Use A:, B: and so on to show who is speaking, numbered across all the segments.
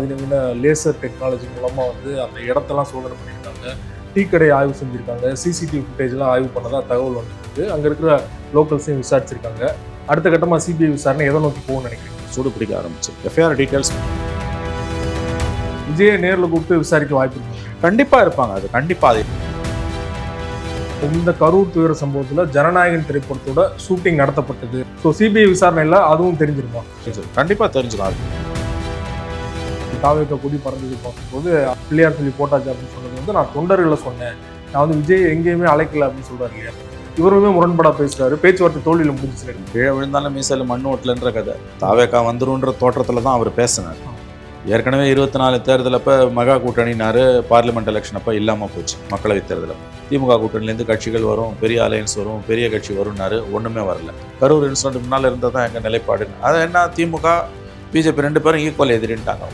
A: அதிநவீன laser technology மூலமாக அந்த இடத்தெல்லாம் சோதனை பண்ணியிருக்காங்க. டீ கடை ஆய்வு செஞ்சுருக்காங்க. சிசிடிவி ஃபுட்டேஜ்லாம் ஆய்வு பண்ணதாக தகவல் வந்துருக்கு. அங்கே இருக்கிற லோக்கல்ஸையும் விசாரிச்சிருக்காங்க. அடுத்த கட்டமாக சிபிஐ விசாரணை எதை நோக்கி போகும்னு நினைக்கிறீங்க?
B: சூடு பிடிக்க ஆரம்பிச்சு எஃப்ஐஆர் டீட்டெயில்ஸ்
A: விஜயை நேரில் கூப்பிட்டு விசாரிக்க வாய்ப்பு இருக்கு.
B: கண்டிப்பாக இருப்பாங்க. அது கண்டிப்பாக
A: இந்த கரூர் துயர சம்பவத்தில் ஜனநாயகன் திரைப்படத்தோட ஷூட்டிங் நடத்தப்பட்டது. ஸோ சிபிஐ விசாரணையில் அதுவும் தெரிஞ்சிருமா?
B: கண்டிப்பாக தெரிஞ்சுக்கலாம்.
A: தாவேக்க கொடி பறந்தது பார்க்கும்போது பிள்ளையார் சொல்லி போட்டாச்சு அப்படின்னு சொன்னது நான் தொண்டர்களை சொன்னேன், நான் விஜய் எங்கேயுமே அழைக்கல அப்படின்னு சொல்றாரு இல்லையா? இவருமே முரண்படா பேசுறாரு. பேச்சுவார்த்தை தோல்வியில் முடிஞ்சிச்சு.
B: கீழே விழுந்தாலும் மீசையில் மண் ஓட்டலன்ற கதை தாவேக்கா வந்துருன்ற தோற்றத்தில் தான் அவர் பேசினார். ஏற்கனவே 24 தேர்தல் அப்போ மெகா கூட்டணினாரு. பார்லிமெண்ட் எலெக்ஷன் அப்போ இல்லாமல் போச்சு. மக்களவைத் தேர்தல் திமுக கூட்டணிலேருந்து கட்சிகள் வரும், பெரிய அலையன்ஸ் வரும், பெரிய கட்சி வரும்னாரு. ஒன்றுமே வரல. கரூர் இன்சிடென்ட் முன்னால் இருந்தால் தான் எங்கள் நிலைப்பாடு. அதை என்ன திமுக பிஜேபி 2 பேரும் ஈக்குவல் எதிரின்ட்டாங்க.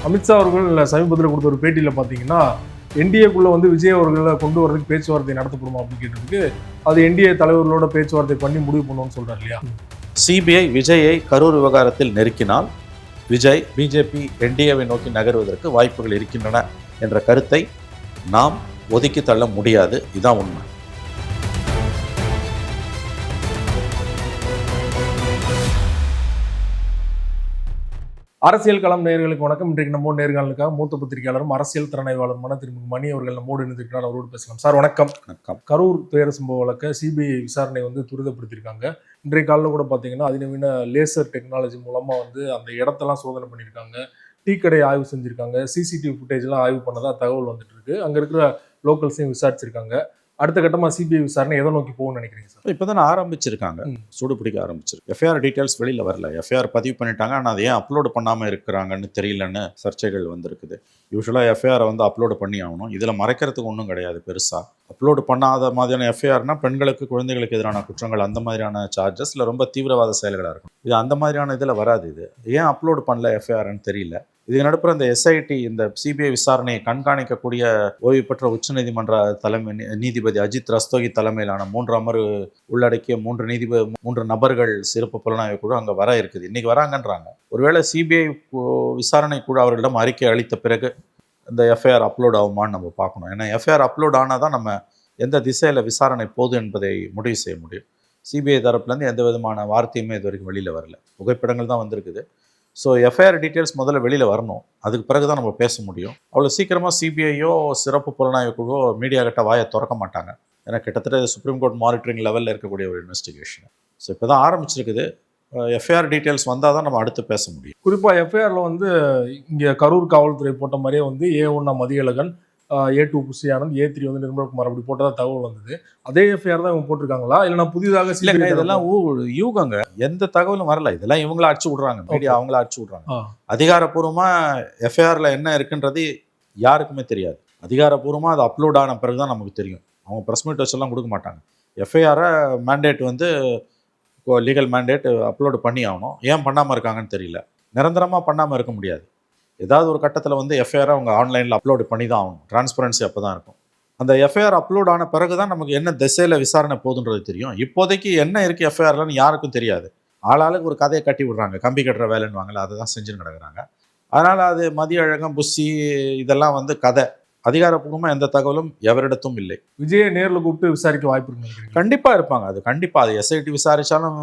A: அமித்ஷா அவர்கள் சமீபத்தில் கொடுத்த ஒரு பேட்டியில் பார்த்தீங்கன்னா என்டிஏக்குள்ளே விஜய் அவர்களை கொண்டு வரதுக்கு பேச்சுவார்த்தை நடத்தப்படுமா அப்படின்னு கேட்டதுக்கு அது என்டிஏ தலைவர்களோட பேச்சுவார்த்தை பண்ணி முடிவு பண்ணுவோம்னு சொல்கிறார் இல்லையா?
B: சிபிஐ விஜயை கரூர் விவகாரத்தில் நெருக்கினால் விஜய் பிஜேபி என்டிஏவை நோக்கி நகர்வதற்கு வாய்ப்புகள் இருக்கின்றன என்ற கருத்தை நாம் ஒதுக்கி தள்ள முடியாது. இதுதான் உண்மை.
A: அரசியல் களம் நேயர்களுக்கு வணக்கம். இன்றைக்கு நம்ம நேர்காணலுக்காக மூத்த பத்திரிகையாளரும் அரசியல் திறனாய்வாளருமான திரு மணி அவர்கள் நம்மோடு இணைந்திருக்கிறார். அவரோடு பேசலாம். சார் வணக்கம்.
B: வணக்கம்.
A: கரூர் துயர சம்பவ வழக்க சிபிஐ விசாரணை துரிதப்படுத்தியிருக்காங்க. இன்றைய காலையில் கூட பார்த்தீங்கன்னா அதிநவீன லேசர் டெக்னாலஜி மூலமாக அந்த இடத்தெல்லாம் சோதனை பண்ணியிருக்காங்க. டீ கடை ஆய்வு செஞ்சுருக்காங்க. சிசிடிவி ஃபுட்டேஜ்லாம் ஆய்வு பண்ணதாக தகவல் வந்துட்டு இருக்கு. அங்கே இருக்கிற லோக்கல்ஸையும் விசாரிச்சிருக்காங்க. அடுத்த கட்டமாக சிபிஐ விசாரணை எதை நோக்கி போகும்னு நினைக்கிறீங்க சார்?
B: இப்போ தான் ஆரம்பிச்சிருக்காங்க. சூடு பிடிக்க ஆரம்பிச்சிருக்கு. எஃப்ஐஆர் டீட்டெயில்ஸ் வெளியில் வரல. எஃப்ஐஆர் பதிவு பண்ணிட்டாங்க, ஆனால் அதை ஏன் அப்லோடு பண்ணாமல் இருக்கிறாங்கன்னு தெரியலன்னு சர்ச்சைகள் வந்திருக்குது. யூஸ்வலாக எஃப்ஐஆரை அப்லோடு பண்ணி ஆகணும். இதில் மறைக்கிறதுக்கு ஒன்றும் கிடையாது பெருசாக. அப்லோடு பண்ணாத மாதிரியான எஃப்ஐஆர்னா பெண்களுக்கு குழந்தைகளுக்கு எதிரான குற்றங்கள், அந்த மாதிரியான சார்ஜஸ் இல்லை ரொம்ப தீவிரவாத செயல்களாக இருக்கும். இது அந்த மாதிரியான இதில் வராது. இது ஏன் அப்லோடு பண்ணல எஃப்ஐஆர்னு தெரியல. இது நடுப்புற இந்த எஸ்ஐடி இந்த சிபிஐ விசாரணையை கண்காணிக்கக்கூடிய ஓய்வு பெற்ற உச்சநீதிமன்ற தலைமை நீதிபதி அஜித் ரஸ்தோகி தலைமையிலான 3 அமர்வு உள்ளடக்கிய 3 நபர்கள் சிறப்பு புலனாய்வு குழு அங்கே வர இருக்குது. இன்னைக்கு வராங்கன்றாங்க. ஒருவேளை சிபிஐ விசாரணை குழு அவர்களிடம் அறிக்கை அளித்த பிறகு இந்த எஃப்ஐஆர் அப்லோட் ஆகுமான்னு நம்ம பார்க்கணும். ஏன்னா எஃப்ஐஆர் அப்லோட் ஆனால் தான் நம்ம எந்த திசையில் விசாரணை போகுது என்பதை முடிவு செய்ய முடியும். சிபிஐ தரப்புலேருந்து எந்த விதமான வார்த்தையுமே இது வரைக்கும் வெளியில் வரல. புகைப்படங்கள் தான் வந்திருக்குது. ஸோ எஃப்ஐஆர் டீட்டெயில்ஸ் முதல்ல வெளியில் வரணும். அதுக்கு பிறகு தான் நம்ம பேச முடியும். அவ்வளோ சீக்கிரமாக சிபிஐயோ சிறப்பு புலனாய்வு குழுவோ மீடியா கிட்ட வாயை திறக்க மாட்டாங்க. ஏன்னா கிட்டத்தட்ட சுப்ரீம் கோர்ட் மானிட்டரிங் லெவலில் இருக்கக்கூடிய ஒரு இன்வெஸ்டிகேஷன். ஸோ இப்போ தான் ஆரம்பிச்சிருக்குது. எஃப்ஐஆர் டீட்டெயில்ஸ் வந்தால் தான் நம்ம அடுத்து பேச முடியும்.
A: குறிப்பாக எஃப்ஐஆரில் இங்கே கரூர் காவல்துறை போட்ட மாதிரியே A1 Mathiyazhagan, A2 Bussy Anand, A3 Nirmalkumar அப்படி போட்டதாக தகவல் வந்தது. அதே எஃப்ஐஆர் தான் இவங்க போட்டிருக்காங்களா இல்லைனா புதிதாக?
B: இதெல்லாம் யூகங்க. எந்த தகவலும் வரல. இதெல்லாம் இவங்கள அடிச்சு விடுறாங்க. மீடியா அவங்கள அடிச்சு விடுறாங்க. அதிகாரப்பூர்வமாக எஃப்ஐஆர்ல என்ன இருக்குன்றது யாருக்குமே தெரியாது. அதிகாரப்பூர்வமாக அது அப்லோட் ஆன பிறகு தான் நமக்கு தெரியும். அவங்க ப்ரெஸ் மீட் வச்செல்லாம் கொடுக்க மாட்டாங்க. எஃப்ஐஆரை மேண்டேட் லீகல் மேண்டேட் அப்லோடு பண்ணி ஆகணும். ஏன் பண்ணாமல் இருக்காங்கன்னு தெரியல. நிரந்தரமாக பண்ணாமல் இருக்க முடியாது. ஏதாவது ஒரு கட்டத்தில் எஃப்ஐஆரை அவங்க ஆன்லைனில் அப்லோடு பண்ணி தான் ஆகணும். டிரான்ஸ்பரன்சி அப்போ தான் இருக்கும். அந்த எஃப்ஐஆர் அப்லோட் ஆன பிறகு தான் நமக்கு என்ன திசையில் விசாரணை போகுதுன்றது தெரியும். இப்போதைக்கு என்ன இருக்குது எஃப்ஐஆர்லன்னு யாருக்கும் தெரியாது. ஆளாளுக்கு ஒரு கதையை கட்டி விடுறாங்க. கம்பி கட்டுற வேலைன்னு வாங்கல, அதை தான் செஞ்சுன்னு கிடக்குறாங்க. அதனால் அது மதியழகம் புஷி இதெல்லாம் கதை. அதிகாரப்பூர்வமாக எந்த தகவலும் எவரிடத்தும் இல்லை.
A: விஜயை நேரில் கூப்பிட்டு விசாரிக்க வாய்ப்பு இருக்கு.
B: கண்டிப்பாக இருப்பாங்க. அது கண்டிப்பாக. அது எஸ்ஐடி விசாரித்தாலும்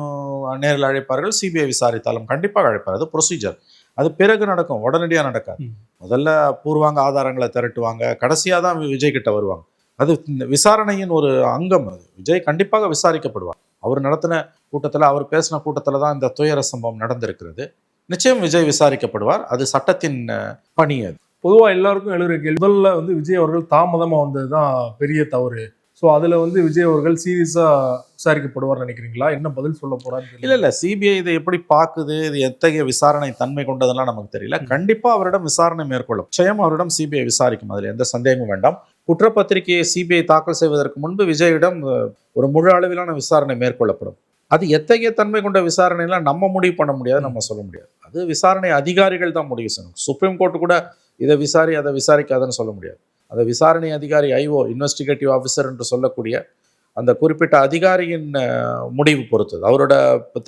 B: நேரில் அழைப்பார்கள், சிபிஐ விசாரித்தாலும் கண்டிப்பாக அழைப்பார். அது ப்ரொசீஜர். அது பிறகு நடக்கும், உடனடியாக நடக்காது. முதல்ல பூர்வாங்க ஆதாரங்களை திரட்டுவாங்க, கடைசியாக தான் விஜய் கிட்ட வருவாங்க. அது விசாரணையின் ஒரு அங்கம். அது விஜய் கண்டிப்பாக விசாரிக்கப்படுவார். அவர் நடத்தின கூட்டத்தில், அவர் பேசின கூட்டத்தில் தான் இந்த துயர சம்பவம் நடந்திருக்கிறது. நிச்சயம் விஜய் விசாரிக்கப்படுவார். அது சட்டத்தின் பணி. அது
A: பொதுவாக எல்லாருக்கும் எழுதுற கேள்வி, முதல்ல விஜய் அவர்கள் தாமதமாக வந்தது தான் பெரிய தவறு. ஸோ அதில் விஜய் அவர்கள் சீரியஸாக விசாரிக்கப்படுவார் நினைக்கிறீங்களா? என்ன பதில் சொல்ல போறாரு?
B: இல்லை சிபிஐ இதை எப்படி பார்க்குது, இது எத்தகைய விசாரணை தன்மை கொண்டதெல்லாம் நமக்கு தெரியல. கண்டிப்பாக அவரிடம் விசாரணை மேற்கொள்ளும். நிச்சயம் அவரிடம் சிபிஐ விசாரிக்கும். அதில் எந்த சந்தேகமும் வேண்டாம். குற்றப்பத்திரிகையை சிபிஐ தாக்கல் செய்வதற்கு முன்பு விஜயிடம் ஒரு முழு அளவிலான விசாரணை மேற்கொள்ளப்படும். அது எத்தகைய தன்மை கொண்ட விசாரணைலாம் நம்ம முடிவு பண்ண முடியாது, நம்ம சொல்ல முடியாது. அது விசாரணை அதிகாரிகள் தான் முடிவு செய்யணும். சுப்ரீம் கோர்ட்டு கூட இதை விசாரி அதை விசாரிக்காதுன்னு சொல்ல முடியாது. அந்த விசாரணை அதிகாரி ஐஓ இன்வெஸ்டிகேட்டிவ் ஆஃபீஸர் என்று சொல்லக்கூடிய அந்த குறிப்பிட்ட அதிகாரியின் முடிவு பொறுத்தது. அவரோட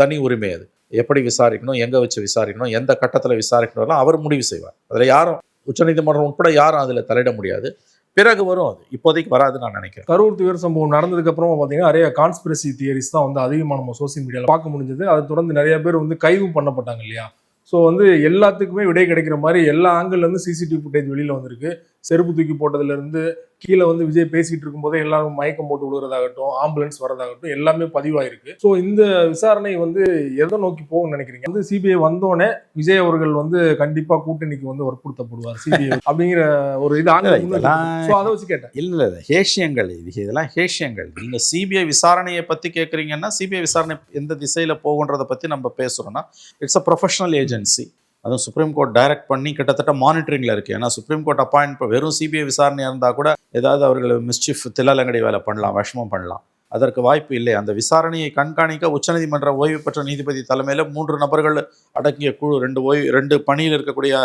B: தனி உரிமை அது. எப்படி விசாரிக்கணும், எங்கே வச்சு விசாரிக்கணும், எந்த கட்டத்தில் விசாரிக்கணும் அவர் முடிவு செய்வார். அதில் யாரும் உச்சநீதிமன்றம் உட்பட யாரும் அதில் தலையிட முடியாது. பிறகு வரும், அது இப்போதைக்கு வராதுன்னு நான் நினைக்கிறேன்.
A: கரூர் துயர சம்பவம் நடந்ததுக்கு அப்புறமா பார்த்தீங்கன்னா நிறைய கான்ஸ்பிரசி தியரிஸ் தான் வந்து அதிகமாக நம்ம சோசியல் மீடியாவில் பார்க்க முடிஞ்சது. அதை தொடர்ந்து நிறைய பேர் வந்து கைதும் பண்ணப்பட்டாங்க இல்லையா? ஸோ வந்து எல்லாத்துக்குமே விடை கிடைக்கிற மாதிரி எல்லா ஆங்கிள்லேருந்து சிசிடிவி ஃபுட்டேஜ் வெளியில் வந்திருக்கு. செருப்பு தூக்கி போட்டதுலேருந்து கீழே வந்து விஜய் பேசிக்கிட்டு இருக்கும்போதே எல்லாரும் மயக்கம் போட்டு விழுறதாகட்டும், ஆம்புலன்ஸ் வரதாகட்டும் எல்லாமே பதிவாயிருக்கு. ஸோ இந்த விசாரணை வந்து எதை நோக்கி போகும்னு நினைக்கிறீங்க? வந்து சிபிஐ வந்தோடனே விஜய் அவர்கள் வந்து கண்டிப்பாக கூட்டணிக்கு வந்து வற்புறுத்தப்படுவார் சிபிஐ அப்படிங்கிற ஒரு இது அதை வச்சு கேட்டேன்.
B: இல்லை ஹேஷியங்கள், இதெல்லாம் ஹேஷியங்கள். நீங்கள் சிபிஐ விசாரணையை பற்றி கேட்குறீங்கன்னா, சிபிஐ விசாரணை எந்த திசையில் போகுன்றதை பற்றி நம்ம பேசுகிறோன்னா, இட்ஸ் அ ப்ரொஃபஷனல் ஏஜென்சி. அதுவும் சுப்ரீம் கோர்ட் டைரக்ட் பண்ணி கிட்டத்தட்ட மானிட்டரிங்கில் இருக்குது. ஏன்னா சுப்ரீம் கோர்ட் அப்பாயிண்ட் வெறும் சிபிஐ விசாரணையாக இருந்தால் கூட ஏதாவது அவர்கள் மிஸ்chief தில்லாலங்கடி வேலை பண்ணலாம், விஷமம் பண்ணலாம். அதற்கு வாய்ப்பு இல்லை. அந்த விசாரணையை கண்காணிக்க உச்சநீதிமன்ற ஓய்வு பெற்ற நீதிபதி தலைமையில் 3 நபர்கள் அடங்கிய குழு, 2 பணியில் இருக்கக்கூடிய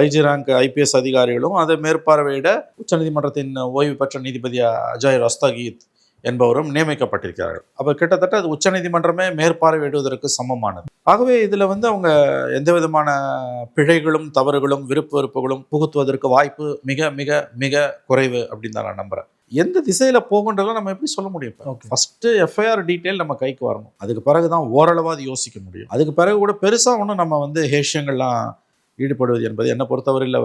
B: ஐஜி ரேங்க் ஐபிஎஸ் அதிகாரிகளும் அதை மேற்பார்வையிட உச்சநீதிமன்றத்தின் ஓய்வு பெற்ற நீதிபதி அஜய் ரஸ்தகீத் என்பவரும் நியமிக்கப்பட்டிருக்கிறார்கள். அப்போ கிட்டத்தட்ட அது உச்சநீதிமன்றமே மேற்பார்வையிடுவதற்கு சமமானது. ஆகவே இதில் வந்து அவங்க எந்த விதமான பிழைகளும் தவறுகளும் விருப்பு வெறுப்புகளும் புகுத்துவதற்கு வாய்ப்பு மிக மிக மிக குறைவு அப்படின்னு தான் நான் நம்புகிறேன். எந்த திசையில் போகுன்றதெல்லாம் நம்ம எப்படி சொல்ல முடியும்? ஃபஸ்ட்டு எஃப்ஐஆர் டீட்டெயில் நம்ம கைக்கு வரணும். அதுக்கு பிறகு தான் ஓரளவாது யோசிக்க முடியும். அதுக்கு பிறகு கூட பெருசாக ஒன்றும் நம்ம வந்து ஹேஷியங்கள்லாம் ஈடுபடுவது என்பது என்னை பொறுத்தவரையில்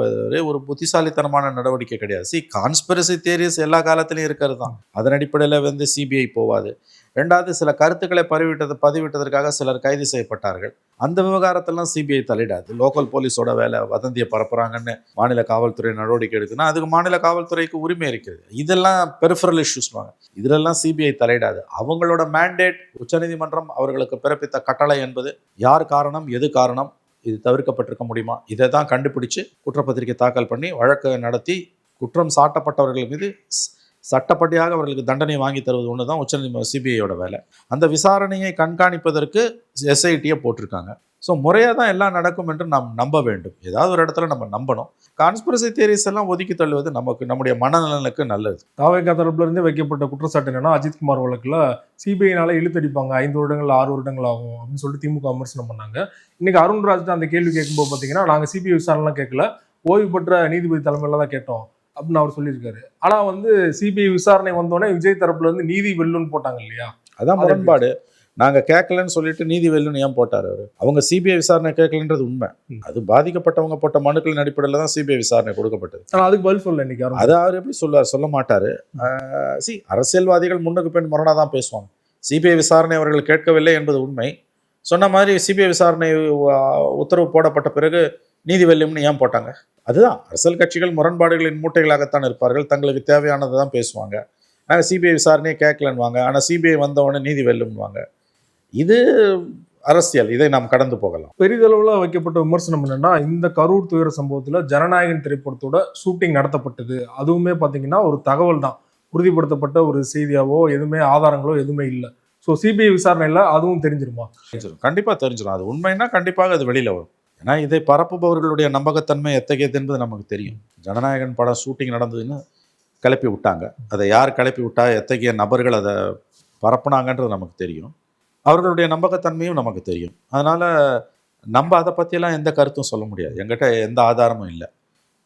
B: ஒரு புத்திசாலித்தனமான நடவடிக்கை கிடையாது. கான்ஸ்பிரசி தியரிஸ் எல்லா காலத்திலையும் இருக்கிறது தான். அதன் அடிப்படையில் வந்து சிபிஐ போவாது. 2வது, சில கருத்துக்களை பதிவிட்டதற்காக சிலர் கைது செய்யப்பட்டார்கள். அந்த விவகாரத்தெல்லாம் சிபிஐ தலையிடாது. லோக்கல் போலீஸோட வேலை வதந்தியை பரப்புறாங்கன்னு மாநில காவல்துறை நடவடிக்கை எடுக்குன்னா அதுக்கு மாநில காவல்துறைக்கு உரிமை இருக்கிறது. இதெல்லாம் பெரிஃபரல் இஷ்யூஸ்வாங்க. இதிலெல்லாம் சிபிஐ தலையிடாது. அவங்களோட மேண்டேட் உச்சநீதிமன்றம் அவர்களுக்கு பிறப்பித்த கட்டளை என்பது யார் காரணம், எது காரணம், இது தவிர்க்கப்பட்டிருக்க முடியுமா, இதை தான் கண்டுபிடிச்சு குற்றப்பத்திரிகை தாக்கல் பண்ணி வழக்கு நடத்தி குற்றம் சாட்டப்பட்டவர்கள் மீது சட்டப்படியாக அவர்களுக்கு தண்டனை வாங்கி தருவது ஒன்று தான் உச்சநீதிமன்ற சிபிஐயோட வேலை. அந்த விசாரணையை கண்காணிப்பதற்கு எஸ்ஐடியை போட்டிருக்காங்க. ஸோ முறையாக தான் எல்லாம் நடக்கும் என்று நாம் நம்ப வேண்டும். ஏதாவது ஒரு இடத்துல நம்ம நம்பணும். கான்ஸ்பிரசி தியரிஸ் எல்லாம் ஒதுக்கி தள்ளுவது நம்முடைய மனநலனுக்கு நல்லது.
A: தாவேகா தரப்புலேருந்து வைக்கப்பட்ட குற்றச்சாட்டு என்னன்னா, அஜித்குமார் வழக்கில் சிபிஐனால இழுத்தடிப்பாங்க, 5 வருடங்கள் 6 வருடங்கள் ஆகும் அப்படின்னு சொல்லிட்டு திமுக விமர்சனம் பண்ணாங்க. இன்னைக்கு அருண்ராஜ் அந்த கேள்வி கேட்கும்போது பார்த்தீங்கன்னா, நாங்கள் சிபிஐ விசாரணைலாம் கேட்கல, ஓய்வு பெற்ற நீதிபதி தலைமையில தான் கேட்டோம் அப்படின்னு அவர் சொல்லியிருக்காரு. ஆனால் வந்து சிபிஐ விசாரணை வந்தோடனே விஜய் தரப்புல இருந்து நீதி வெல்லுன்னு போட்டாங்க இல்லையா?
B: அதான் முரண்பாடு. நாங்கள் கேட்கலன்னு சொல்லிட்டு நீதி வெல்லுன்னு ஏன் போட்டார் அவர்? அவங்க சிபிஐ விசாரணை கேட்கலன்றது உண்மை. அது பாதிக்கப்பட்டவங்க போட்ட மனுக்களின் அடிப்படையில் தான் சிபிஐ விசாரணை கொடுக்கப்பட்டது.
A: ஆனால் அதுக்கு பதில் சொல்ல இன்னைக்கு
B: அதை அவர் எப்படி சொல்ல மாட்டார். அரசியல்வாதிகள் முன்னுக்கு பின் முரணாக தான் பேசுவாங்க. சிபிஐ விசாரணை அவர்கள் கேட்கவில்லை என்பது உண்மை. சொன்ன மாதிரி சிபிஐ விசாரணை உத்தரவு போடப்பட்ட பிறகு நீதி வெல்லும்னு ஏன் போட்டாங்க? அதுதான், அரசியல் கட்சிகள் முரண்பாடுகளின் மூட்டைகளாகத்தான் இருப்பார்கள். தங்களுக்கு தேவையானதை தான் பேசுவாங்க. நாங்கள் சிபிஐ விசாரணையை கேட்கலன்னுவாங்க, ஆனால் சிபிஐ வந்தவொடனே நீதி வெல்லும்வாங்க. இது அரசியல், இதை நாம் கடந்து போகலாம்.
A: பெரிதளவில் வைக்கப்பட்ட விமர்சனம் என்னன்னா, இந்த கரூர் துயர சம்பவத்தில் ஜனநாயகன் திரைப்படத்தோட ஷூட்டிங் நடத்தப்பட்டது. அதுவுமே பார்த்தீங்கன்னா ஒரு தகவல் தான், உறுதிப்படுத்தப்பட்ட ஒரு செய்தியாவோ எதுவுமே ஆதாரங்களோ எதுவுமே இல்லை. ஸோ சிபிஐ விசாரணையில் அதுவும் தெரிஞ்சிருமா?
B: கண்டிப்பாக தெரிஞ்சிடும். அது உண்மைன்னா கண்டிப்பாக அது வெளியில் வரும். ஏன்னா இதை பரப்புபவர்களுடைய நம்பகத்தன்மை எத்தகையது என்பது நமக்கு தெரியும். ஜனநாயகன் படம் ஷூட்டிங் நடந்ததுன்னு கிளப்பி விட்டாங்க. அதை யார் கிளப்பி விட்டா, எத்தகைய நபர்கள் அதை பரப்புனாங்கன்றது நமக்கு தெரியும். அவர்களுடைய நம்பகத்தன்மையும் நமக்கு தெரியும். அதனால் நம்ம அதை பற்றியெல்லாம் எந்த கருத்தும் சொல்ல முடியாது. எங்கிட்ட எந்த ஆதாரமும் இல்லை.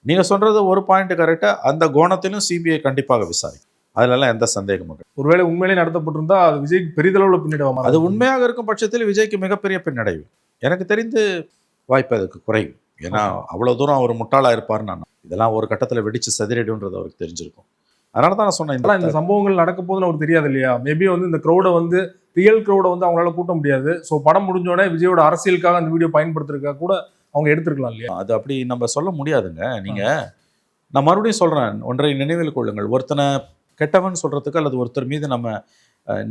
B: நீங்கள் சொல்கிறது ஒரு பாயிண்ட் கரெக்டாக, அந்த கோணத்திலும் சிபிஐ கண்டிப்பாக விசாரிக்கும். அதிலெல்லாம் எந்த சந்தேகமும் இல்லை.
A: ஒருவேளை உண்மையிலே நடத்தப்பட்டிருந்தா அது விஜய்க்கு பெரிதளவில் பின்னடைவு.
B: அது உண்மையாக இருக்கும் பட்சத்தில் விஜய்க்கு மிகப்பெரிய பின்னடைவு. எனக்கு தெரிந்து வாய்ப்பு அதுக்கு குறைவு. ஏன்னா அவ்வளோ தூரம் அவர் முட்டாளாக இருப்பார்னு நான், இதெல்லாம் ஒரு கட்டத்தில் வெடிச்சு சதிரடின்றது அவருக்கு தெரிஞ்சிருக்கும். அதனால தான் நான் சொன்னேன்,
A: இந்த சம்பவங்கள் நடக்க போதுன்னு அவருக்கு தெரியாது இல்லையா? மேபி வந்து இந்த க்ரௌடை வந்து ரியல் க்ரௌடை வந்து அவங்களால கூட்ட முடியாது. ஸோ படம் முடிஞ்சோடனே விஜயோட அரசியலுக்காக அந்த வீடியோ பயன்படுத்துறதுக்காக கூட அவங்க எடுத்துருக்கலாம் இல்லையா?
B: அது அப்படி நம்ம சொல்ல முடியாதுங்க. நான் மறுபடியும் சொல்கிறேன், ஒன்றை நினைவில் கொள்ளுங்கள். ஒருத்தனை கெட்டவன் சொல்கிறதுக்கு அல்லது ஒருத்தர் மீது நம்ம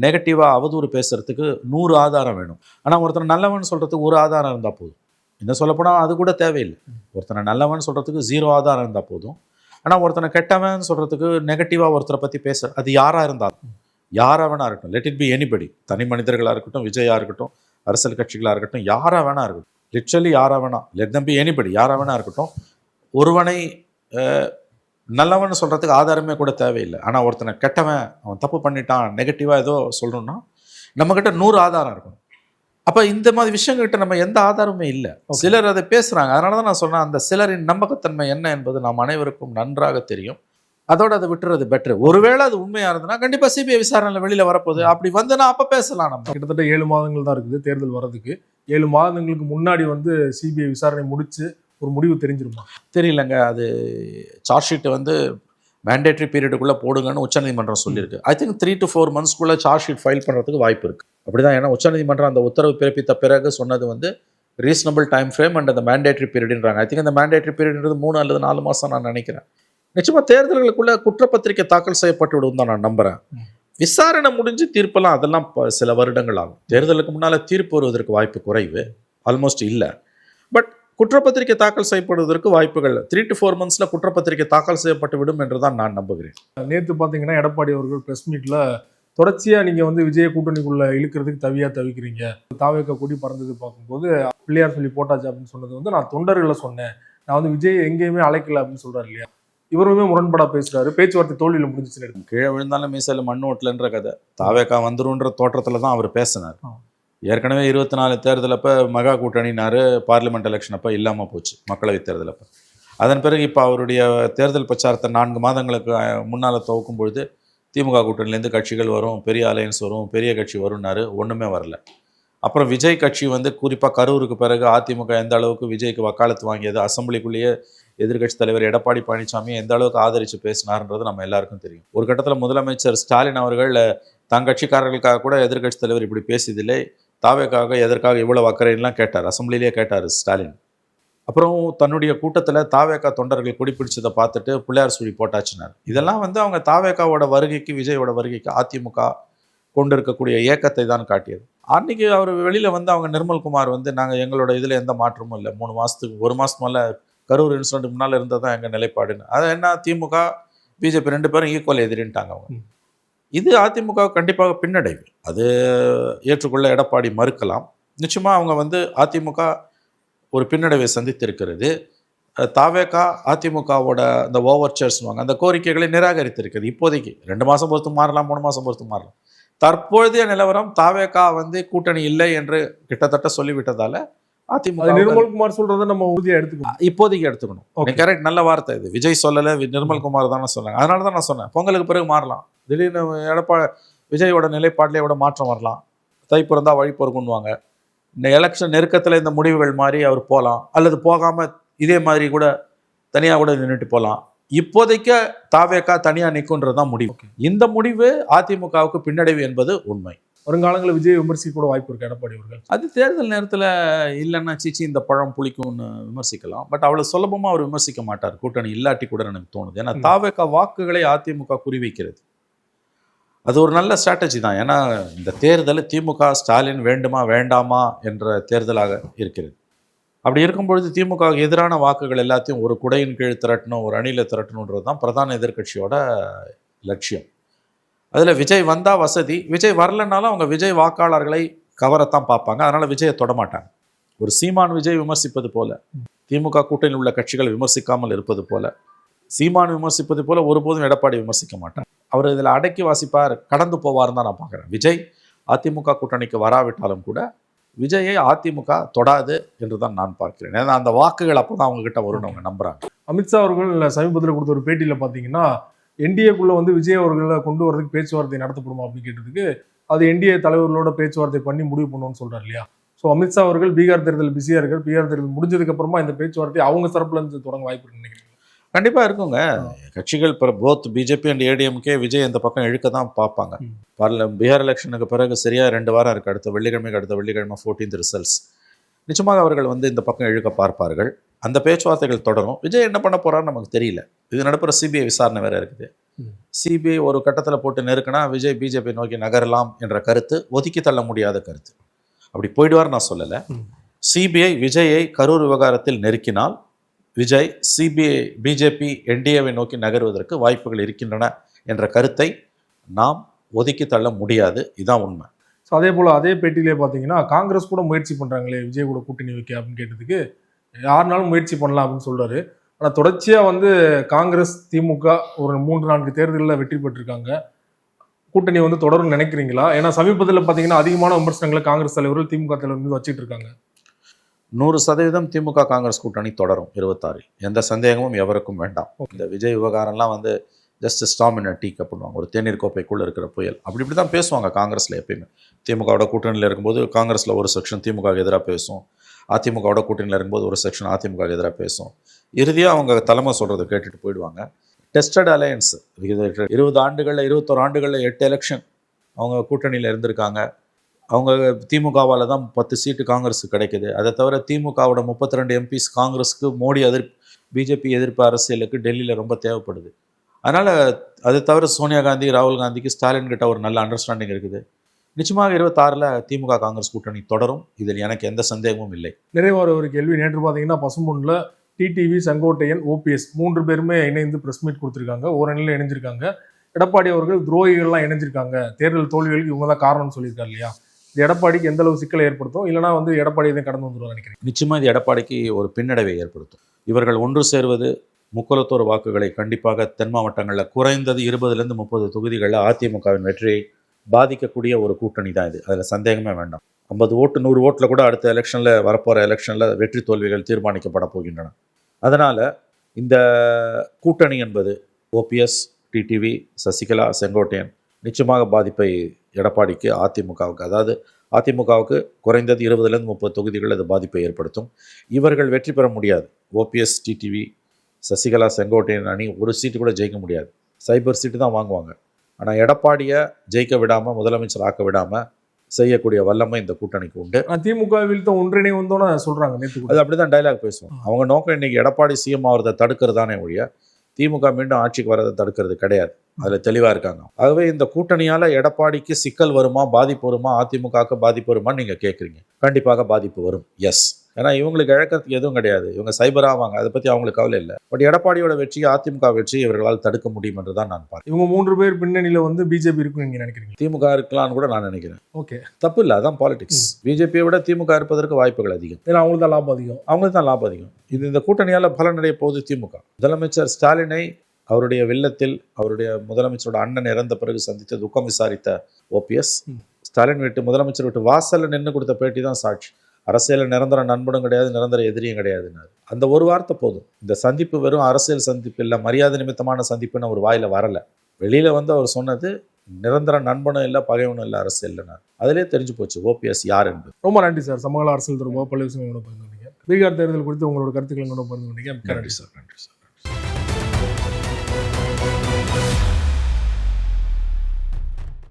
B: நெகட்டிவாக அவதூறு பேசுறதுக்கு 100 ஆதாரம் வேணும். ஆனால் ஒருத்தனை நல்லவன் சொல்கிறதுக்கு 1 ஆதாரம் இருந்தால் போதும். என்ன சொல்லப்போனால் அது கூட தேவையில்லை. ஒருத்தனை நல்லவன் சொல்கிறதுக்கு 0 ஆதாரம் இருந்தால் போதும். ஆனால் ஒருத்தனை கெட்டவன் சொல்கிறதுக்கு நெகட்டிவாக ஒருத்தரை பற்றி பேச, அது யாராக இருந்தாலும், யாராக வேணா இருக்கட்டும், லெட் இட் பி எனிபடி, தனி மனிதர்களாக இருக்கட்டும், விஜயாக இருக்கட்டும், அரசியல் கட்சிகளாக இருக்கட்டும், யாராக வேணா இருக்கட்டும், லிட்ரலி யாராக வேணா, லெட் தம் பி எனிபடி, யாராக வேணா இருக்கட்டும், ஒருவனை நல்லவன் சொல்கிறதுக்கு ஆதாரமே கூட தேவையில்லை. ஆனால் ஒருத்தனை கெட்டவன், அவன் தப்பு பண்ணிட்டான், நெகட்டிவாக ஏதோ சொல்லணும்னா நம்மக்கிட்ட 100 ஆதாரம் இருக்கணும். அப்ப இந்த மாதிரி விஷயங்கள்கிட்ட நம்ம எந்த ஆதாரமுமே இல்லை. சிலர் அதை பேசுறாங்க. அதனாலதான் நான் சொன்னேன், அந்த சிலரின் நம்பகத்தன்மை என்ன என்பது நாம் அனைவருக்கும் நன்றாக தெரியும். அதோட அதை விட்டுறது பெட்ரு. ஒருவேளை அது உண்மையா இருந்ததுன்னா கண்டிப்பா சிபிஐ விசாரணையில வெளியில வரப்போகுது. அப்படி வந்துன்னா அப்ப பேசலாம். நம்ம
A: கிட்டத்தட்ட 7 மாதங்கள் தான் இருக்குது தேர்தல் வர்றதுக்கு. 7 மாதங்களுக்கு முன்னாடி வந்து சிபிஐ விசாரணை முடிச்சு ஒரு முடிவு தெரிஞ்சிருமா?
B: தெரியலங்க. அது சார்ஜ் ஷீட் வந்து மேண்டேட்டரி பீரியடுக்குள்ள போடுங்கன்னு உச்சநீதிமன்றம் சொல்லியிருக்கு. ஐ திங்க் 3 to 4 monthsக்குள்ள சார்ஜ் ஷீட் ஃபைல் பண்றதுக்கு வாய்ப்பு இருக்கு. அப்படிதான். ஏன்னா உச்சநீதிமன்றம் அந்த உத்தரவு பிறப்பித்த பிறகு சொன்னது வந்து ரீசனபிள் டைம் ஃப்ரேம் அண்ட் அந்த மேண்டேட்டரி பீரியட்ன்றாங்க. ஐ திங்க் அந்த மேண்டேட்டரி பீரியட்ன்றது 3 அல்லது 4 மாசம் நான் நினைக்கிறேன். நிச்சயமா தேர்தல்களுக்குள்ள குற்றப்பத்திரிகை தாக்கல் செய்யப்பட்டு விடும் தான் நான் நம்புறேன். விசாரணை முடிஞ்சு தீர்ப்பெல்லாம் அதெல்லாம் சில வருடங்கள் ஆகும். தேர்தலுக்கு முன்னால தீர்ப்பு வருவதற்கு வாய்ப்பு குறைவு, ஆல்மோஸ்ட் இல்லை. பட் குற்றப்பத்திரிகை தாக்கல் செய்யப்படுவதற்கு வாய்ப்புகள் 3 to 4 monthsல குற்றப்பத்திரிகை தாக்கல் செய்யப்பட்டு விடும் என்றுதான் நான் நம்புகிறேன்.
A: நேற்று பார்த்தீங்கன்னா எடப்பாடி அவர்கள் பிரஸ் மீட்ல தொடர்ச்சியா நீங்க வந்து விஜய கூட்டணிக்குள்ள இழுக்கிறதுக்கு தவிக்கிறீங்க. தாவேக்கா கொடி பறந்தது பார்க்கும்போது பிள்ளையார் சொல்லி போட்டாச்சு அப்படின்னு சொன்னது வந்து நான் தொண்டர்களை சொன்னேன், நான் வந்து விஜய் எங்கேயுமே அழைக்கல அப்படின்னு சொல்றாரு இல்லையா? இவருமே முரண்படா பேசுறாரு. பேச்சுவார்த்தை தோல்வியில முடிஞ்சிச்சுன்னு.
B: கீழே விழுந்தாலும் மீசையில மண் ஓட்டலன்ற கதை. தாவேக்கா வந்துருன்ற தோற்றத்துல தான் அவர் பேசினார். ஏற்கனவே 24 தேர்தல் அப்ப மகா கூட்டணினாரு, பார்லிமெண்ட் எலெக்ஷன் அப்ப இல்லாம போச்சு, மக்களவை தேர்தல் அப்ப. அதன் பிறகு இப்போ அவருடைய தேர்தல் பிரச்சாரத்தை 4 மாதங்களுக்கு முன்னால துவக்கும் பொழுது திமுக கூட்டணியிலேருந்து கட்சிகள் வரும், பெரிய அலையன்ஸ் வரும், பெரிய கட்சி வரும்னாரு. ஒன்றுமே வரல. அப்புறம் விஜய் கட்சி வந்து குறிப்பாக கரூருக்கு பிறகு அதிமுக எந்த அளவுக்கு விஜய்க்கு வக்காலத்து வாங்கியது, அசம்பிளிக்குள்ளேயே எதிர்கட்சி தலைவர் எடப்பாடி பழனிசாமி எந்த அளவுக்கு ஆதரித்து பேசினார்ன்றது நம்ம எல்லாருக்கும் தெரியும். ஒரு கட்டத்தில் முதலமைச்சர் ஸ்டாலின் அவர்கள் தன் கட்சிக்காரர்களுக்காக கூட எதிர்கட்சி தலைவர் இப்படி பேசியதில்லை, தாவேக்காக எதற்காக இவ்வளவு அக்கறைலாம் கேட்டார், அசம்பிளிலேயே கேட்டார் ஸ்டாலின். அப்புறம் தன்னுடைய கூட்டத்தில் தாவேக்கா தொண்டர்கள் குடிப்பிடிச்சதை பார்த்துட்டு பிள்ளையார் சுழி போட்டாச்சுனார். இதெல்லாம் வந்து அவங்க தாவேக்காவோட வருகைக்கு, விஜயோட வருகைக்கு அதிமுக கொண்டு இருக்கக்கூடிய ஏக்கத்தை தான் காட்டியது. அன்னைக்கு அவர் வெளியில வந்து அவங்க நிர்மல்குமார் வந்து நாங்கள் எங்களோட இதில் எந்த மாற்றமும் இல்லை, 3 மாதத்துக்கு 1 மாதம் மேலே கரூர் இன்சிடென்ட் முன்னால் இருந்தால் தான் எங்கள் நிலைப்பாடுன்னு. அது என்ன, திமுக பிஜேபி 2 பேரும் ஈக்குவல் எதிரின்ட்டாங்க அவங்க. இது அதிமுக கண்டிப்பாக பின்னடைவு. அது ஏற்றுக்கொள்ள எடப்பாடி மறுக்கலாம். நிச்சயமாக அவங்க வந்து அதிமுக ஒரு பின்னடைவை சந்தித்திருக்கிறது. தாவேக்கா அதிமுகவோட அந்த ஓவர்ச்சர்ஸ்வாங்க அந்த கோரிக்கைகளை நிராகரித்திருக்கிறது. இப்போதைக்கு 2 மாதம் பொறுத்து மாறலாம், 3 மாதம் பொறுத்து மாறலாம். தற்பொழுதைய நிலவரம் தாவேக்கா வந்து கூட்டணி இல்லை என்று கிட்டத்தட்ட சொல்லிவிட்டதால அதிமுக
A: நிர்மல்குமார் சொல்றதை நம்ம உறுதியாக எடுத்துக்கணும்.
B: இப்போதைக்கு எடுத்துக்கணும். கரெக்ட், நல்ல வார்த்தை இது. விஜய் சொல்லலை, நிர்மல்குமார் தானே சொன்னாங்க. அதனால தான் நான் சொன்னேன் பொங்கலுக்கு பிறகு மாறலாம். திடீர்னு விஜயோட நிலைப்பாட்டிலே மாற்றம் வரலாம். தை பிறந்தா வழி பொறுக்குன்னுவாங்க. இந்த எலெக்ஷன் நெருக்கத்தில் இந்த முடிவுகள் மாதிரி அவர் போகலாம், அல்லது போகாமல் இதே மாதிரி கூட தனியாக கூட நின்றுட்டு போகலாம். இப்போதைக்கு தாவேக்கா தனியாக நிற்குன்றது தான் முடிவு. இந்த முடிவு அதிமுகவுக்கு பின்னடைவு என்பது உண்மை.
A: வருங்காலங்களில் விஜய் விமர்சிக்க கூட வாய்ப்பு இருக்கு எடப்பாடி அவர்கள்.
B: அது தேர்தல் நேரத்தில் இல்லைன்னா சீச்சி இந்த பழம் புளிக்கும்னு விமர்சிக்கலாம். பட் அவ்வளோ சுலபமாக அவர் விமர்சிக்க மாட்டார், கூட்டணி இல்லாட்டி கூட எனக்கு தோணுது. ஏன்னா தாவேக்கா வாக்குகளை அதிமுக குறிவைக்கிறது. அது ஒரு நல்ல ஸ்ட்ராட்டஜி தான். ஏன்னா இந்த தேர்தல் திமுக ஸ்டாலின் வேண்டுமா வேண்டாமா என்ற தேர்தலாக இருக்கிறது. அப்படி இருக்கும்பொழுது திமுக எதிரான வாக்குகள் எல்லாத்தையும் ஒரு குடையின் கீழ் திரட்டணும், ஒரு அணியில் திரட்டணுன்றது தான் பிரதான எதிர்கட்சியோட லட்சியம். அதில் விஜய் வந்தால் வசதி, விஜய் வரலன்னாலும் அவங்க விஜய் வாக்காளர்களை கவரத்தான் பார்ப்பாங்க. அதனால் விஜயை தொடமாட்டாங்க. ஒரு சீமான் விஜய் விமர்சிப்பது போல, திமுக கூட்டணியில் உள்ள கட்சிகள் விமர்சிக்காமல் இருப்பது போல, சீமான் விமர்சிப்பது போல ஒருபோதும் எடப்பாடி விமர்சிக்க மாட்டார். அவர் இதில் அடக்கி வாசிப்பார், கடந்து போவார்னு தான் நான் பார்க்குறேன். விஜய் அதிமுக கூட்டணிக்கு வராவிட்டாலும் கூட விஜயை அதிமுக தொடாது என்று தான் நான் பார்க்கிறேன். ஏன்னா அந்த வாக்குகள் அப்போ தான் அவங்ககிட்ட வரும்னு அவங்க நம்புறாங்க.
A: அமித்ஷா அவர்கள் சமீபத்தில் கொடுத்த ஒரு பேட்டியில் பார்த்தீங்கன்னா என்டிஏக்குள்ள வந்து விஜய் அவர்களை கொண்டு வரதுக்கு பேச்சுவார்த்தை நடத்தப்படுமா அப்படின்னு கேட்டதுக்கு அது என்டிஏ தலைவர்களோட பேச்சுவார்த்தை பண்ணி முடிவு பண்ணுவோம்னு சொல்றாரு இல்லையா? ஸோ அமித்ஷா அவர்கள் பீகார் தேர்தல் பிஸியாக இருக்கார். பீகார் தேர்தல் முடிஞ்சதுக்கு அப்புறமா இந்த பேச்சுவார்த்தை அவங்க தரப்புல இருந்து தொடங்க வாய்ப்பு இருக்குன்னு நினைக்கிறீங்க?
B: கண்டிப்பாக இருக்குங்க. கட்சிகள் both BJP and ADMK Vijay இந்த பக்கம் இழுக்க தான் பார்ப்பாங்க. பீகார் எலெக்ஷனுக்கு பிறகு சரியாக 2 வாரம் இருக்குது. அடுத்த வெள்ளிக்கிழமை 14th ரிசல்ட்ஸ். நிச்சயமாக அவர்கள் வந்து இந்த பக்கம் இழுக்க பார்ப்பார்கள். அந்த பேச்சுவார்த்தைகள் தொடரும். விஜய் என்ன பண்ண போறான்னு நமக்கு தெரியல. இது நடப்புற சிபிஐ விசாரணை வேற இருக்குது. சிபிஐ ஒரு கட்டத்தில் போட்டு நெருக்கினா விஜய் பிஜேபி நோக்கி நகரலாம் என்ற கருத்து ஒதுக்கி தள்ள முடியாத கருத்து. அப்படி போயிடுவார் நான் சொல்லலை. சிபிஐ விஜயை கரூர் விவகாரத்தில் நெருக்கினால் விஜய் சிபிஐ பிஜேபி என்டிஏவை நோக்கி நகருவதற்கு வாய்ப்புகள் இருக்கின்றன என்ற கருத்தை நாம் ஒதுக்கி தள்ள முடியாது. இதுதான் உண்மை.
A: ஸோ அதே போல் அதே பேட்டியிலே பார்த்தீங்கன்னா காங்கிரஸ் கூட முயற்சி பண்ணுறாங்களே விஜய் கூட கூட்டணி வைக்க அப்படின்னு கேட்டதுக்கு யாருனாலும் முயற்சி பண்ணலாம் அப்படின்னு சொல்கிறாரு. ஆனால் தொடர்ச்சியாக வந்து காங்கிரஸ் திமுக ஒரு 3-4 தேர்தலில் வெற்றி பெற்றிருக்காங்க. கூட்டணி வந்து தொடரும் நினைக்கிறீங்களா? ஏன்னா சமீபத்தில் பார்த்தீங்கன்னா அதிகமான விமர்சனங்களை காங்கிரஸ் தலைவர்கள் திமுக தலைவர் மீது வச்சுட்டு இருக்காங்க.
B: 100% திமுக காங்கிரஸ் கூட்டணி தொடரும் 26 எந்த சந்தேகமும் எவருக்கும் வேண்டாம். இந்த விஜய் விவகாரம்லாம் வந்து ஜஸ்ட் ஸ்டாம் இன் டீ கப்புடுவாங்க, ஒரு தேநீர் கோப்பைக்குள்ளே இருக்கிற புயல். இப்படி தான் பேசுவாங்க காங்கிரஸில் எப்பயுமே. திமுகவோட கூட்டணியில் இருக்கும்போது காங்கிரஸில் ஒரு செக்ஷன் திமுக எதிராக பேசும், அதிமுகவோட கூட்டணியில் இருக்கும்போது ஒரு செக்ஷன் அதிமுக எதிராக பேசும். இறுதியாக அவங்க தலைமை சொல்கிறத கேட்டுட்டு போயிடுவாங்க. டெஸ்டட் அலையன்ஸ் 20 ஆண்டுகளில் 21 ஆண்டுகளில் 8 எலெக்ஷன் அவங்க கூட்டணியில் இருந்திருக்காங்க. அவங்க திமுகவால் தான் 10 சீட்டு காங்கிரஸுக்கு கிடைக்குது. அதை தவிர திமுகவோட 32 எம்பிஸ் காங்கிரஸுக்கு மோடி பிஜேபி எதிர்ப்பு அரசியலுக்கு டெல்லியில் ரொம்ப தேவைப்படுது. அதனால் அதை தவிர சோனியா காந்தி, ராகுல் காந்திக்கு ஸ்டாலின் கிட்ட ஒரு நல்ல அண்டர்ஸ்டாண்டிங் இருக்குது. நிச்சயமாக 26 திமுக காங்கிரஸ் கூட்டணி தொடரும். இதில் எனக்கு எந்த சந்தேகமும் இல்லை.
A: நிறைவான ஒரு கேள்வி. நேற்று பார்த்தீங்கன்னா பசும்பொன்னில் டிடிவி, செங்கோட்டையன், ஓபிஎஸ் 3 பேருமே இணைந்து பிரஸ் மீட் கொடுத்துருக்காங்க. ஓரணியில் இணைஞ்சிருக்காங்க. எடப்பாடி அவர்கள் துரோகிகள்லாம் இணைஞ்சிருக்காங்க, தேர்தல் தோல்விகளுக்கு இவங்க தான் காரணம்னு சொல்லியிருக்காரு இல்லையா? இது எடப்பாடிக்கு எந்த அளவு சிக்கலை ஏற்படுத்தும், இல்லைனா வந்து எடப்பாடி இதை கடந்து வந்துருவான்னு நினைக்கிறேன்?
B: நிச்சயமாக இது எடப்பாடிக்கு ஒரு பின்னடைவை ஏற்படுத்தும். இவர்கள் ஒன்று சேர்வது முக்குலத்தோர் வாக்குகளை கண்டிப்பாக தென் மாவட்டங்களில் குறைந்தது 20லேருந்து 30 தொகுதிகளில் அதிமுகவின் வெற்றியை பாதிக்கக்கூடிய ஒரு கூட்டணி தான் இது. அதில் சந்தேகமே வேண்டாம். 50 ஓட்டு 100 ஓட்டில் கூட அடுத்த எலெக்ஷனில், வரப்போகிற எலெக்ஷனில் வெற்றி தோல்விகள் தீர்மானிக்கப்பட போகின்றன. அதனால் இந்த கூட்டணி என்பது ஓபிஎஸ், டிடிவி, சசிகலா, செங்கோட்டையன் நிச்சயமாக பாதிப்பை எடப்பாடிக்கு, அதிமுகவுக்கு, அதாவது அதிமுகவுக்கு குறைந்தது 20லேருந்து 30 தொகுதிகள் அது பாதிப்பை ஏற்படுத்தும். இவர்கள் வெற்றி பெற முடியாது. ஓபிஎஸ், டிடிவி, சசிகலா, செங்கோட்டையன் அணி ஒரு சீட்டு கூட ஜெயிக்க முடியாது. சைபர் சீட்டு தான் வாங்குவாங்க. ஆனால் எடப்பாடியை ஜெயிக்க விடாமல், முதலமைச்சர் ஆக்க விடாமல் செய்யக்கூடிய வல்லமை இந்த கூட்டணிக்கு உண்டு.
A: திமுக வீழ்த்த ஒன்றிணை வந்தோன்னு சொல்கிறாங்க. நேற்று
B: அது அப்படி தான் டைலாக் பேசுவோம். அவங்க நோக்கம் இன்றைக்கி எடப்பாடி சிஎம் ஆகிறத தடுக்கிறதானே ஒழிய திமுக மீண்டும் ஆட்சிக்கு வரதை தடுக்கிறது கிடையாது. அதில் தெளிவாக இருக்காங்க. ஆகவே இந்த கூட்டணியால் எடப்பாடிக்கு சிக்கல் வருமா, பாதிப்பு வருமா, அதிமுகவுக்கு பாதிப்பு வருமானு நீங்கள் கேட்குறீங்க. கண்டிப்பாக பாதிப்பு வரும். எஸ். ஏன்னா இவங்களுக்கு இழக்கிறதுக்கு எதுவும் கிடையாது. இவங்க சைபர் ஆவாங்க, அதை பற்றி அவங்களுக்கு கவலை இல்லை. பட் எடப்பாடியோட வெற்றியை, அதிமுக வெற்றியை இவர்களால் தடுக்க முடியும் என்று தான் நான் பார்க்கிறேன்.
A: இவங்க 3 பேர் பின்னணியில் வந்து பிஜேபி இருக்குன்னு நீங்கள் நினைக்கிறீங்க?
B: திமுக இருக்கலாம்னு கூட நான் நினைக்கிறேன்.
A: ஓகே,
B: தப்பு இல்லை, அதான் பாலிடிக்ஸ். பிஜேபியை விட திமுக இருப்பதற்கு வாய்ப்புகள் அதிகம்.
A: ஏன்னா அவங்களுக்கு தான் லாபம் அதிகம்.
B: அவங்களுக்கு தான் லாபம் அதிகம். இது இந்த கூட்டணியால் பலனடைய போகுது திமுக. முதலமைச்சர் ஸ்டாலினை அவருடைய வெள்ளத்தில், அவருடைய முதலமைச்சரோட அண்ணன் இறந்த பிறகு சந்தித்த துக்கம் விசாரித்த ஓபிஎஸ், ஸ்டாலின் வீட்டு முதலமைச்சர் வீட்டு வாசலில் நின்று கொடுத்த பேட்டி தான் சாட்சி. அரசியலில் நிரந்தர நண்பனும் கிடையாது, நிரந்தர எதிரியும் கிடையாதுன்னாரு. அந்த ஒரு வார்த்தை போதும். இந்த சந்திப்பு வெறும் அரசியல் சந்திப்பு இல்லை, மரியாதை நிமித்தமான சந்திப்புன்னு அவர் வாயில் வரலை. வெளியில் வந்து அவர் சொன்னது நிரந்தர நண்பனும் இல்லை, பகைவனும் இல்லை அரசியல்னார். அதிலே தெரிஞ்சு போச்சு ஓபிஎஸ் யார் என்பது.
A: ரொம்ப நன்றி சார். சமகால அரசியல் தொடர்பாக பல விஷயங்களோட பகிர்ந்து கொண்டீங்க. பீகார் தேர்தல் குறித்து உங்களோட கருத்துக்களை பகிர்ந்து கொண்டீங்க.
B: நன்றி சார். நன்றி சார்.